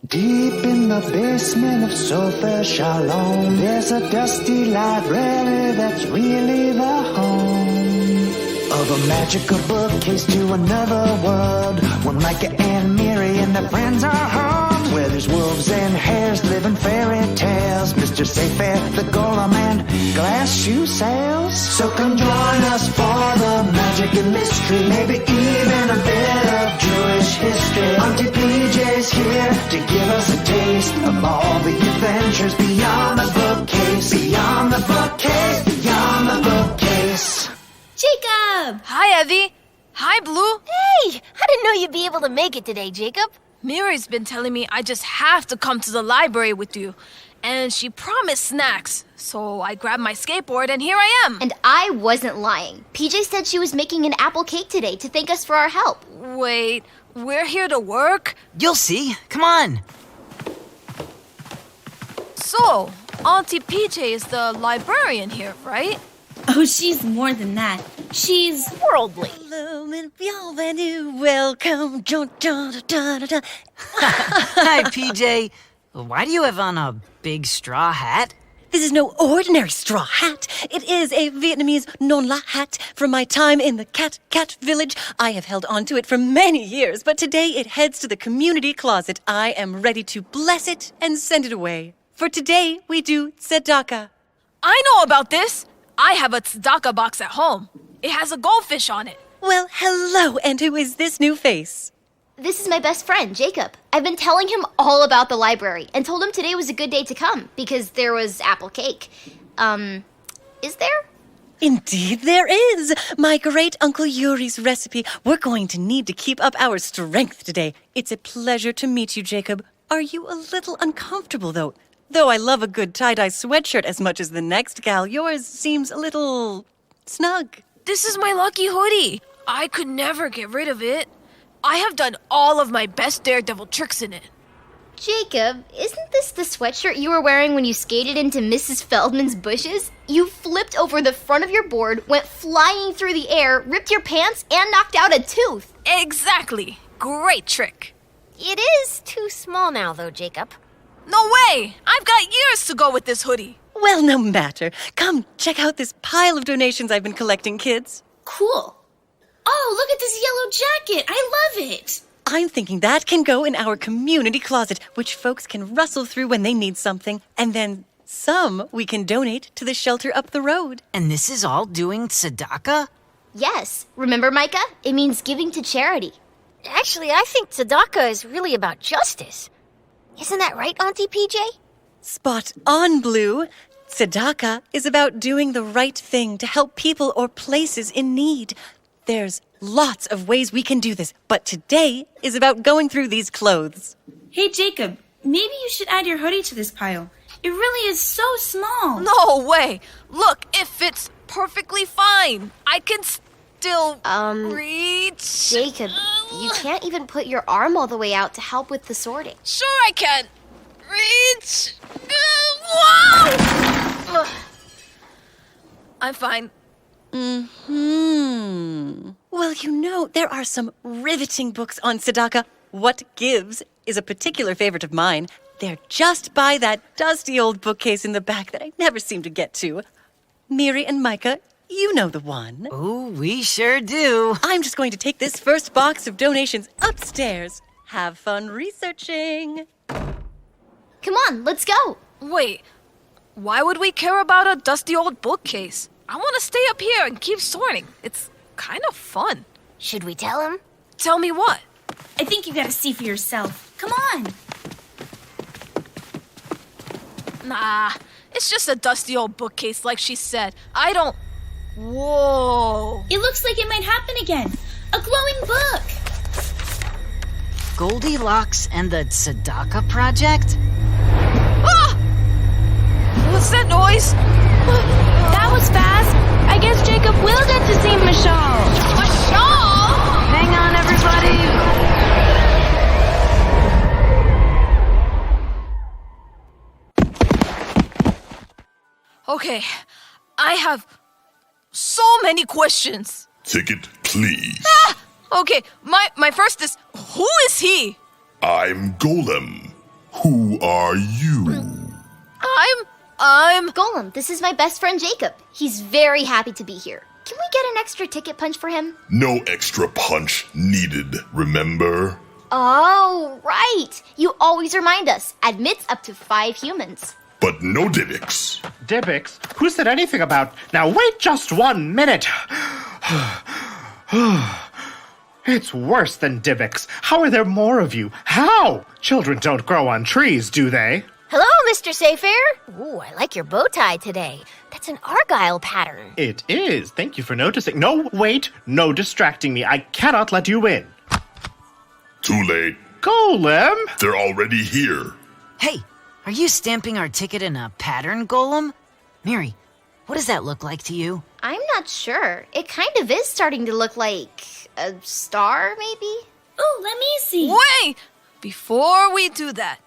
Deep in the basement of Sofa Shalom, there's a dusty library that's really the home of a magical bookcase to another world, where Micah and Miri and their friends are home, where there's wolves and hares living fairy tales, Mr. Sayfair, the Golem, and glass shoe sales. So come join us for the magic and mystery, maybe even a bit of Jewish history. Auntie PJ's here to give us a taste of all the adventures beyond the bookcase, beyond the bookcase, beyond the bookcase. Jacob! Hi, Evie. Hi, Blue. Hey! I didn't know you'd be able to make it today, Jacob. Miri's been telling me I just have to come to the library with you. And she promised snacks. So I grabbed my skateboard and here I am. And I wasn't lying. PJ said she was making an apple cake today to thank us for our help. Wait, we're here to work? You'll see. Come on. So, Auntie PJ is the librarian here, right? Oh, she's more than that. She's Worldly. Hello and welcome. Hi, PJ. Why do you have on a big straw hat? This is no ordinary straw hat. It is a Vietnamese non-la hat from my time in the cat village. I have held on to it for many years, but today it heads to the community closet. I am ready to bless it and send it away. For today, we do Tzedakah. I know about this. I have a Tzedakah box at home. It has a goldfish on it. Well, hello, and who is this new face? This is my best friend, Jacob. I've been telling him all about the library and told him today was a good day to come because there was apple cake. Is there? Indeed there is. My great Uncle Yuri's recipe. We're going to need to keep up our strength today. It's a pleasure to meet you, Jacob. Are you a little uncomfortable, though? Though I love a good tie-dye sweatshirt as much as the next gal, yours seems a little snug. This is my lucky hoodie. I could never get rid of it. I have done all of my best daredevil tricks in it. Jacob, isn't this the sweatshirt you were wearing when you skated into Mrs. Feldman's bushes? You flipped over the front of your board, went flying through the air, ripped your pants, and knocked out a tooth. Exactly. Great trick. It is too small now, though, Jacob. No way! I've got years to go with this hoodie. Well, no matter. Come, check out this pile of donations I've been collecting, kids. cool. Oh, look at this yellow jacket. I love it. I'm thinking that can go in our community closet, which folks can rustle through when they need something, and then some we can donate to the shelter up the road. And this is all doing Tzedakah? Yes. Remember, Micah? It means giving to charity. Actually, I think Tzedakah is really about justice. Isn't that right, Auntie PJ? Spot on, Blue. Tzedakah is about doing the right thing to help people or places in need. There's lots of ways we can do this, but today is about going through these clothes. Hey, Jacob, maybe you should add your hoodie to this pile. It really is so small. No way. Look, it fits perfectly fine. I can still reach. Jacob, you can't even put your arm all the way out to help with the sorting. Sure I can. Reach. Whoa! I'm fine. Well, you know, there are some riveting books on Tzedakah. What Gives is a particular favorite of mine. They're just by that dusty old bookcase in the back that I never seem to get to. Miri and Micah, you know the one. Oh, we sure do. I'm just going to take this first box of donations upstairs. Have fun researching. Come on, let's go. Wait, why would we care about a dusty old bookcase? I want to stay up here and keep sorting. It's kind of fun. Should we tell him? Tell me what? I think you gotta see for yourself. Come on. Nah, it's just a dusty old bookcase like she said. I don't... Whoa. It looks like it might happen again. A glowing book. Goldilocks and the Tzedakah Project? Ah! What's that noise? That was fast. I guess Jacob will get to see Michelle. Michelle! Hang on, everybody. Okay, I have so many questions. Ticket, please. Okay, my first is, who is he? I'm Golem. Who are you? I'm... Golem, this is my best friend Jacob. He's very happy to be here. Can we get an extra ticket punch for him? No extra punch needed, remember? Oh, right. You always remind us. Admits up to 5 humans. But no Dibbicks. Dibbicks? Who said anything about... Now wait just 1 minute. It's worse than Dibbicks. How are there more of you? How? Children don't grow on trees, do they? Hello, Mr. Sayfair. Ooh, I like your bow tie today. That's an Argyle pattern. It is. Thank you for noticing. No, wait. No distracting me. I cannot let you in. Too late. Golem? They're already here. Hey, are you stamping our ticket in a pattern, Golem? Miri, what does that look like to you? I'm not sure. It kind of is starting to look like a star, maybe? Ooh, let me see. Wait! Before we do that,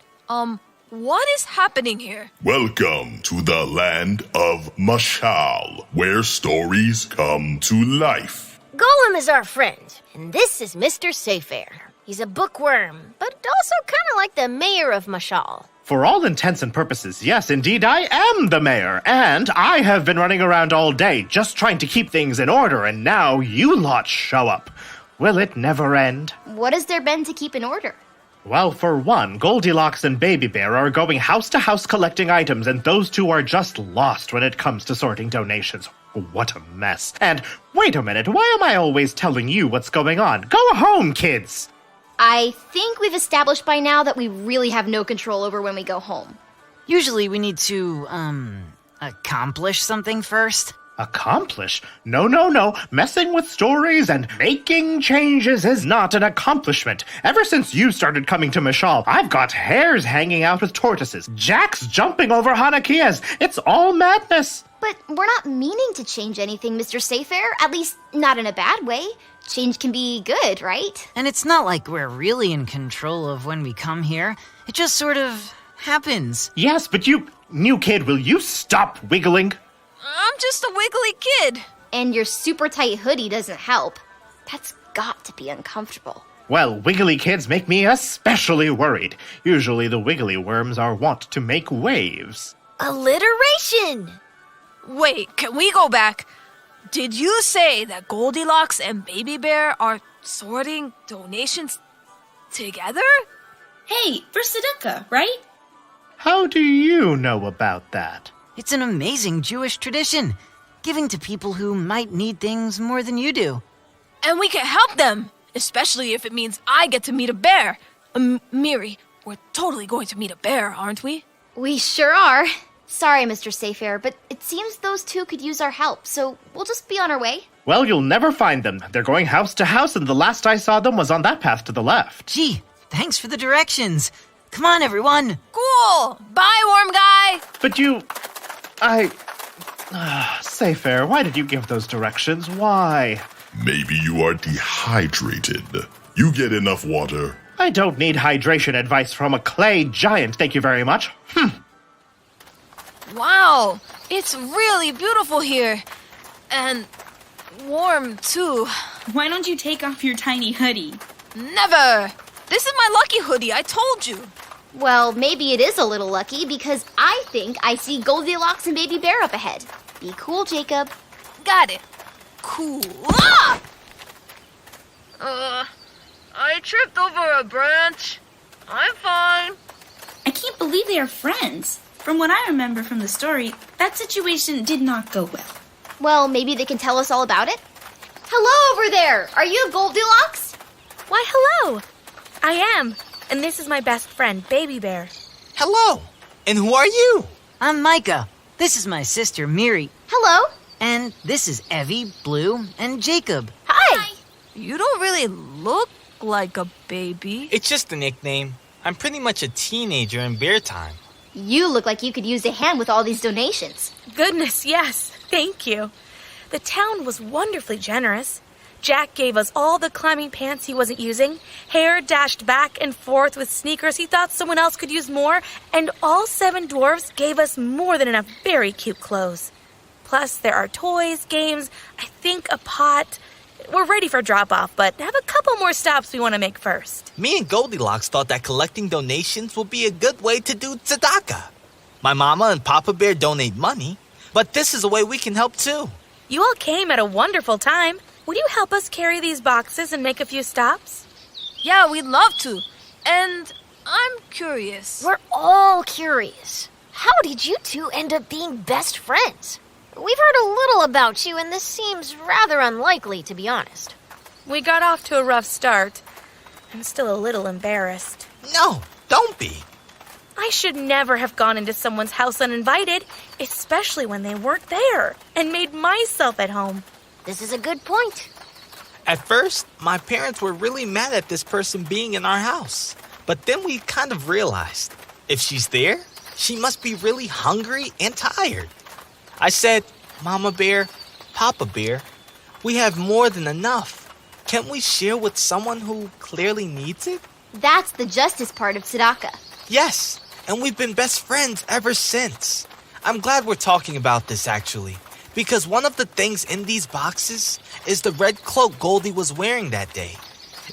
what is happening here? Welcome to the land of Mashal, where stories come to life. Golem is our friend, and this is Mr. Sayfair. He's a bookworm, but also kind of like the mayor of Mashal. For all intents and purposes, yes, indeed, I am the mayor, and I have been running around all day just trying to keep things in order, and now you lot show up. Will it never end? What has there been to keep in order? Well, for one, Goldilocks and Baby Bear are going house to house collecting items, and those two are just lost when it comes to sorting donations. What a mess. And wait a minute, why am I always telling you what's going on? Go home, kids! I think we've established by now that we really have no control over when we go home. Usually we need to, accomplish something first. Accomplish? No, no, no. Messing with stories and making changes is not an accomplishment. Ever since you started coming to Mashal, I've got hares hanging out with tortoises, jacks jumping over Hanakias. It's all madness. But we're not meaning to change anything, Mr. Sayfair. At least, not in a bad way. Change can be good, right? And it's not like we're really in control of when we come here. It just sort of happens. Yes, but you... New kid, will you stop wiggling? I'm just a wiggly kid. And your super tight hoodie doesn't help. That's got to be uncomfortable. Well, wiggly kids make me especially worried. Usually the wiggly worms are wont to make waves. Alliteration! Wait, can we go back? Did you say that Goldilocks and Baby Bear are sorting donations together? Hey, for Tzedakah, right? How do you know about that? It's an amazing Jewish tradition, giving to people who might need things more than you do. And we can help them, especially if it means I get to meet a bear. Miri, we're totally going to meet a bear, aren't we? We sure are. Sorry, Mr. Sayfair, but it seems those two could use our help, so we'll just be on our way. Well, you'll never find them. They're going house to house, and the last I saw them was on that path to the left. Gee, thanks for the directions. Come on, everyone. Cool! Bye, warm guy! But you... Sayfair, why did you give those directions? Why? Maybe you are dehydrated. You get enough water. I don't need hydration advice from a clay giant, thank you very much. Wow, it's really beautiful here. And warm, too. Why don't you take off your tiny hoodie? Never! This is my lucky hoodie, I told you. Well, maybe it is a little lucky because I think I see Goldilocks and Baby Bear up ahead. Be cool, Jacob. Got it. Cool. Ah! I tripped over a branch. I'm fine. I can't believe they are friends. From what I remember from the story, that situation did not go well. Well, maybe they can tell us all about it. Hello over there! Are you Goldilocks? Why, hello! I am, and this is my best friend, Baby Bear. Hello! And who are you? I'm Micah. This is my sister, Miri. Hello. And this is Evie, Blue, and Jacob. Hi! You don't really look like a baby. It's just a nickname. I'm pretty much a teenager in bear time. You look like you could use a hand with all these donations. Goodness, yes. Thank you. The town was wonderfully generous. Jack gave us all the climbing pants he wasn't using. Hare dashed back and forth with sneakers he thought someone else could use more. And all 7 dwarfs gave us more than enough very cute clothes. Plus, there are toys, games, I think a pot. We're ready for drop-off, but have a couple more stops we want to make first. Me and Goldilocks thought that collecting donations would be a good way to do tzedakah. My mama and Papa Bear donate money, but this is a way we can help too. You all came at a wonderful time. Would you help us carry these boxes and make a few stops? Yeah, we'd love to. And I'm curious. We're all curious. How did you two end up being best friends? We've heard a little about you, and this seems rather unlikely, to be honest. We got off to a rough start. I'm still a little embarrassed. No, don't be. I should never have gone into someone's house uninvited, especially when they weren't there, and made myself at home. This is a good point. At first, my parents were really mad at this person being in our house. But then we kind of realized, if she's there, she must be really hungry and tired. I said, Mama Bear, Papa Bear, we have more than enough. Can't we share with someone who clearly needs it? That's the justice part of Tzedakah. Yes, and we've been best friends ever since. I'm glad we're talking about this, actually, because one of the things in these boxes is the red cloak Goldie was wearing that day.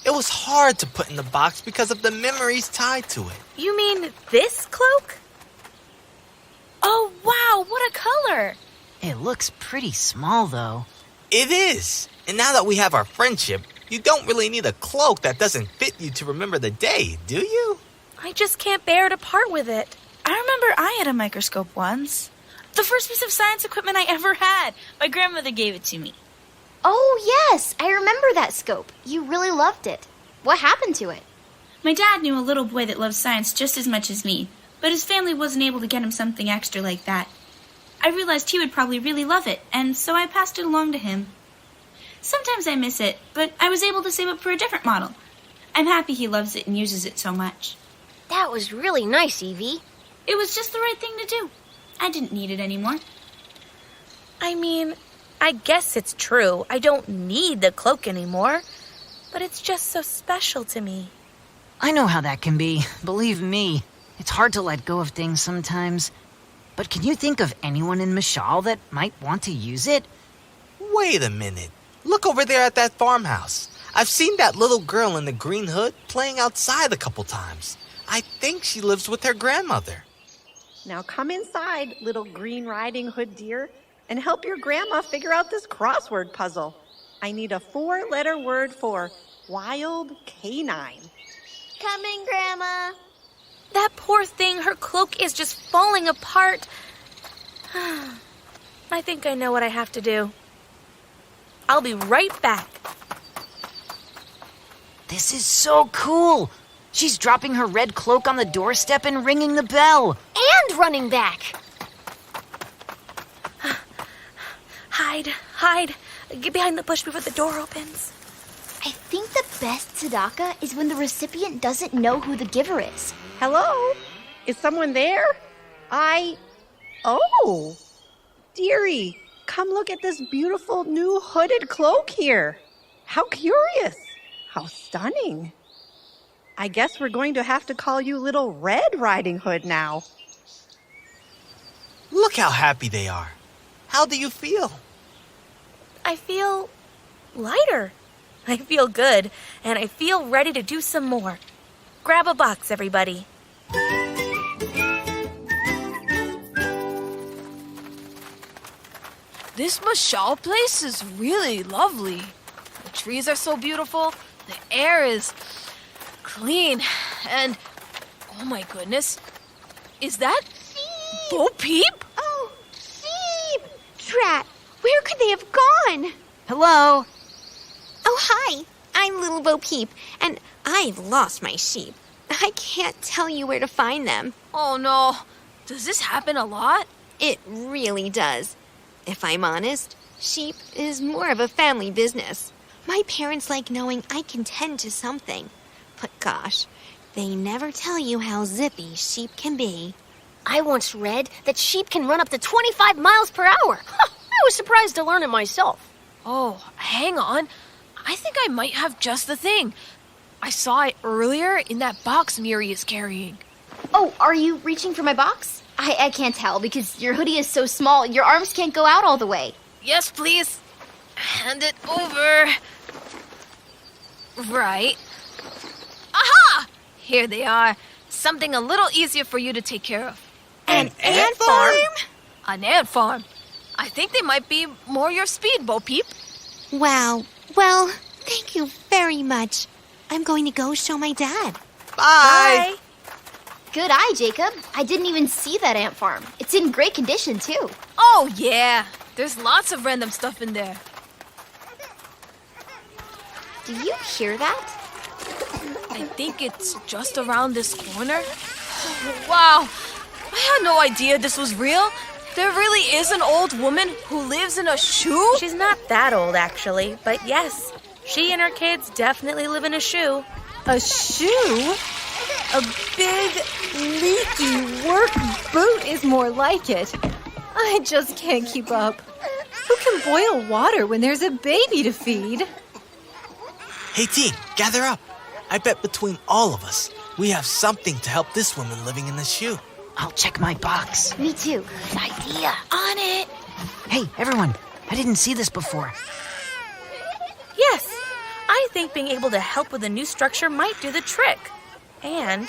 It was hard to put in the box because of the memories tied to it. You mean this cloak? Oh, wow, what a color! It looks pretty small, though. It is. And now that we have our friendship, you don't really need a cloak that doesn't fit you to remember the day, do you? I just can't bear to part with it. I remember I had a microscope once. The first piece of science equipment I ever had. My grandmother gave it to me. Oh, yes, I remember that scope. You really loved it. What happened to it? My dad knew a little boy that loved science just as much as me, but his family wasn't able to get him something extra like that. I realized he would probably really love it, and so I passed it along to him. Sometimes I miss it, but I was able to save up for a different model. I'm happy he loves it and uses it so much. That was really nice, Evie. It was just the right thing to do. I didn't need it anymore. I mean, I guess it's true. I don't need the cloak anymore, but it's just so special to me. I know how that can be. Believe me, it's hard to let go of things sometimes. But can you think of anyone in Mashal that might want to use it? Wait a minute. Look over there at that farmhouse. I've seen that little girl in the green hood playing outside a couple times. I think she lives with her grandmother. Now come inside, little Green Riding Hood dear, and help your grandma figure out this crossword puzzle. I need a 4-letter word for wild canine. Coming, Grandma. That poor thing, her cloak is just falling apart. I think I know what I have to do. I'll be right back. This is so cool. She's dropping her red cloak on the doorstep and ringing the bell. And running back. Hide. Get behind the bush before the door opens. I think the best tzedakah is when the recipient doesn't know who the giver is. Hello? Is someone there? Oh! Dearie, come look at this beautiful new hooded cloak here. How curious. How stunning. I guess we're going to have to call you Little Red Riding Hood now. Look how happy they are. How do you feel? I feel lighter. I feel good, and I feel ready to do some more. Grab a box, everybody. This Mashal place is really lovely. The trees are so beautiful. The air is clean. And, oh my goodness, is that Bo Peep? Oh, Sheep! Drat, where could they have gone? Hello? Oh, hi. I'm Little Bo Peep, and I've lost my sheep. I can't tell you where to find them. Oh no, does this happen a lot? It really does. If I'm honest, sheep is more of a family business. My parents like knowing I can tend to something. But gosh, they never tell you how zippy sheep can be. I once read that sheep can run up to 25 miles per hour. I was surprised to learn it myself. Oh, hang on. I think I might have just the thing. I saw it earlier in that box Miri is carrying. Oh, are you reaching for my box? I can't tell because your hoodie is so small, your arms can't go out all the way. Yes, please. Hand it over. Right. Aha! Here they are. Something a little easier for you to take care of. An ant farm? An ant farm. I think they might be more your speed, Bo Peep. Wow. Well, thank you very much. I'm going to go show my dad. Bye. Good eye, Jacob. I didn't even see that ant farm. It's in great condition, too. Oh, yeah. There's lots of random stuff in there. Do you hear that? I think it's just around this corner. Wow. I had no idea this was real. There really is an old woman who lives in a shoe? She's not that old, actually, but yes, she and her kids definitely live in a shoe. A shoe? A big, leaky work boot is more like it. I just can't keep up. Who can boil water when there's a baby to feed? Hey, team, gather up. I bet between all of us, we have something to help this woman living in the shoe. I'll check my box. Me too. Good idea. On it. Hey, everyone. I didn't see this before. Yes, I think being able to help with a new structure might do the trick. And,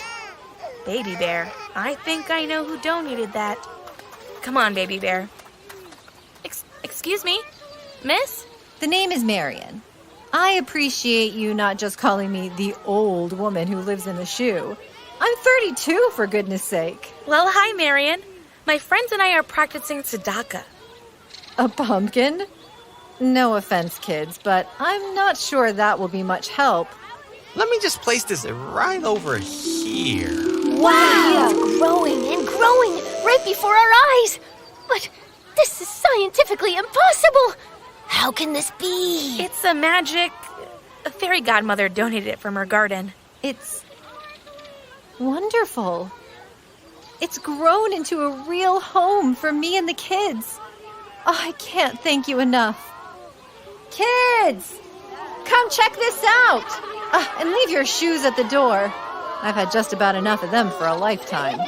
Baby Bear, I think I know who donated that. Come on, Baby Bear. Excuse me, miss? The name is Marion. I appreciate you not just calling me the old woman who lives in a shoe. I'm 32, for goodness sake. Well, hi, Marion. My friends and I are practicing Tzedakah. A pumpkin? No offense, kids, but I'm not sure that will be much help. Let me just place this right over here. Wow! Growing and growing right before our eyes. But this is scientifically impossible. How can this be? It's a magic... A fairy godmother donated it from her garden. It's wonderful. It's grown into a real home for me and the kids. Oh, I can't thank you enough. Kids! Come check this out! And leave your shoes at the door. I've had just about enough of them for a lifetime.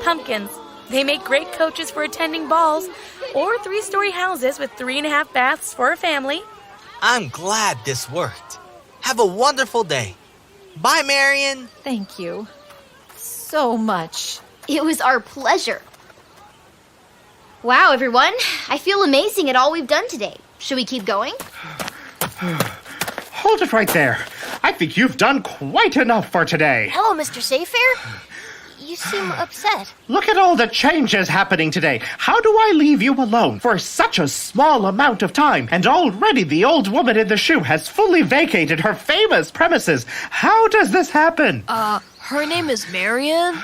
Pumpkins. They make great coaches for attending balls or 3-story houses with 3.5 baths for a family. I'm glad this worked. Have a wonderful day. Bye, Marion. Thank you so much. It was our pleasure. Wow, everyone. I feel amazing at all we've done today. Should we keep going? Hold it right there. I think you've done quite enough for today. Hello, Mr. Sayfair. You seem upset. Look at all the changes happening today. How do I leave you alone for such a small amount of time? And already the old woman in the shoe has fully vacated her famous premises. How does this happen? Her name is Marion,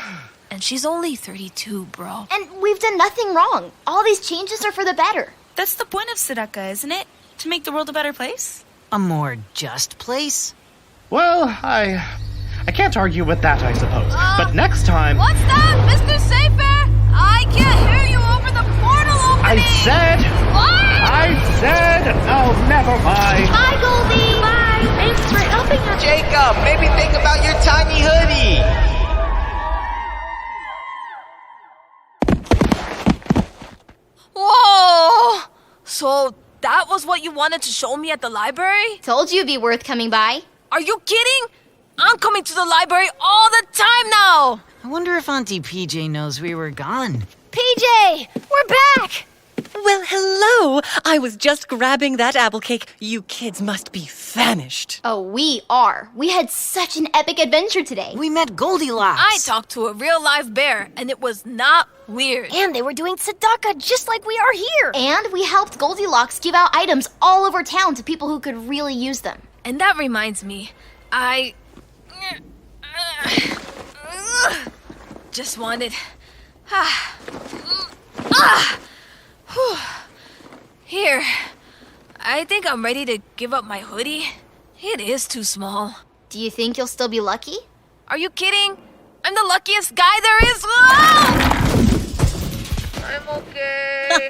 and she's only 32, bro. And we've done nothing wrong. All these changes are for the better. That's the point of Tzedakah, isn't it? To make the world a better place? A more just place? Well, I can't argue with that, I suppose. But next time... What's that, Mr. Sayfair? I can't hear you over the portal opening. I said... Oh, never mind. Bye, Goldie. Bye. Thanks for helping us. Jacob, maybe think about your tiny hoodie. Whoa! So that was what you wanted to show me at the library? Told you it'd be worth coming by. Are you kidding? I'm coming to the library all the time now! I wonder if Auntie PJ knows we were gone. PJ, we're back. Well, hello. I was just grabbing that apple cake. You kids must be famished. Oh, we are. We had such an epic adventure today. We met Goldilocks. I talked to a real live bear, and it was not weird. And they were doing Tzedakah just like we are here. And we helped Goldilocks give out items all over town to people who could really use them. And that reminds me, I just wanted... Here, I think I'm ready to give up my hoodie. It is too small. Do you think you'll still be lucky? Are you kidding? I'm the luckiest guy there is. I'm okay.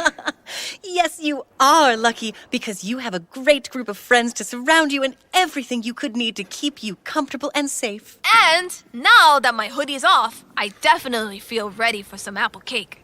Yes, you are lucky because you have a great group of friends to surround you and everything you could need to keep you comfortable and safe. And now that my hoodie's off, I definitely feel ready for some apple cake.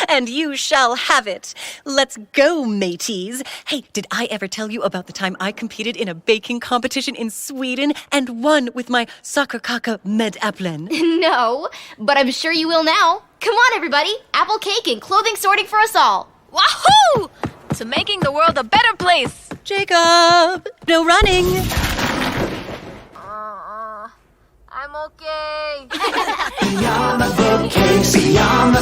And you shall have it. Let's go, mateys. Hey, did I ever tell you about the time I competed in a baking competition in Sweden and won with my sockerkaka medäpplen? No, but I'm sure you will now. Come on, everybody. Apple cake and clothing sorting for us all. Wahoo! To making the world a better place. Jacob, no running. I'm okay. Beyond the bookcase, beyond the